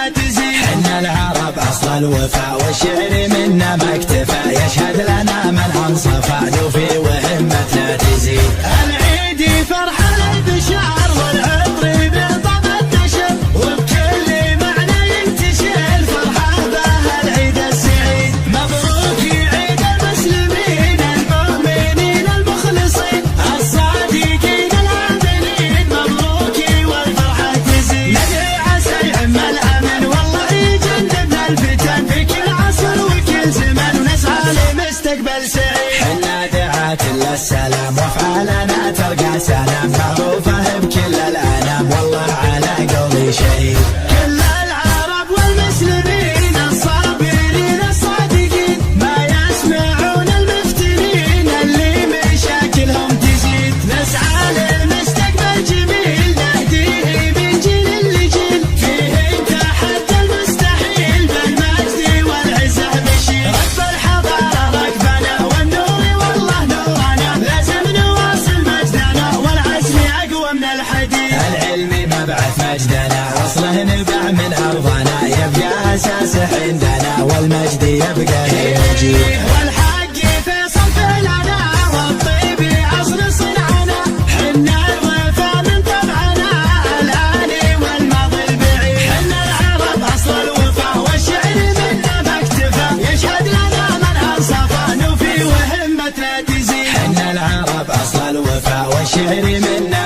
وهمتنا تزيد. حنا العرب أصل الوفاء والشعر منا ما اكتفى، يشهد لنا من انصفى نوفي وهمتنا تزيد. العيد فرحة الانتشار والعطر بطب النشر، وبكل معنى ينتشر الفرحة بها العيد السعيد. مبروك عيد المسلمين المؤمنين المخلصين الصادقين العاملين، مبروك والفرحة تزيد. ندعي عسى يعم الأمن والله يجنبنا الفتن في كل عصر وكل زمن، ونسعى لمستقبل سعيد. حنا دعاة للسلام وافعالنا تلقى سلام، معروفة بكل الأنام والله على قولي شهيد. كل العرب والمسلمين الصابرين الصادقين ما يسمعون المفترين اللي مشاكلهم تزيد. نسعى للمستقبل جميل نهديه من جيل لجيل، فيه تحدى المستحيل بالمجد والعزة بشير. ركب الحضارة ركبنا والنور والله نورنا، لازم نواصل مجدنا والعزم أقوى من الحديد. العلم مبعث مجدنا واصله نبع من أرضنا، يبقى أساسه عندنا والمجد يبقى للمجيد. والحق فيصل فعلنا والطيب عصر صنعنا، حنا الوفا من طبعنا الآن والماضي البعيد. حنا العرب أصل الوفا والشعر منا ما اكتفى، يشهد لنا من انصفى نوفي وهمتنا تزيد. حنا العرب أصل الوفاء والشعر منا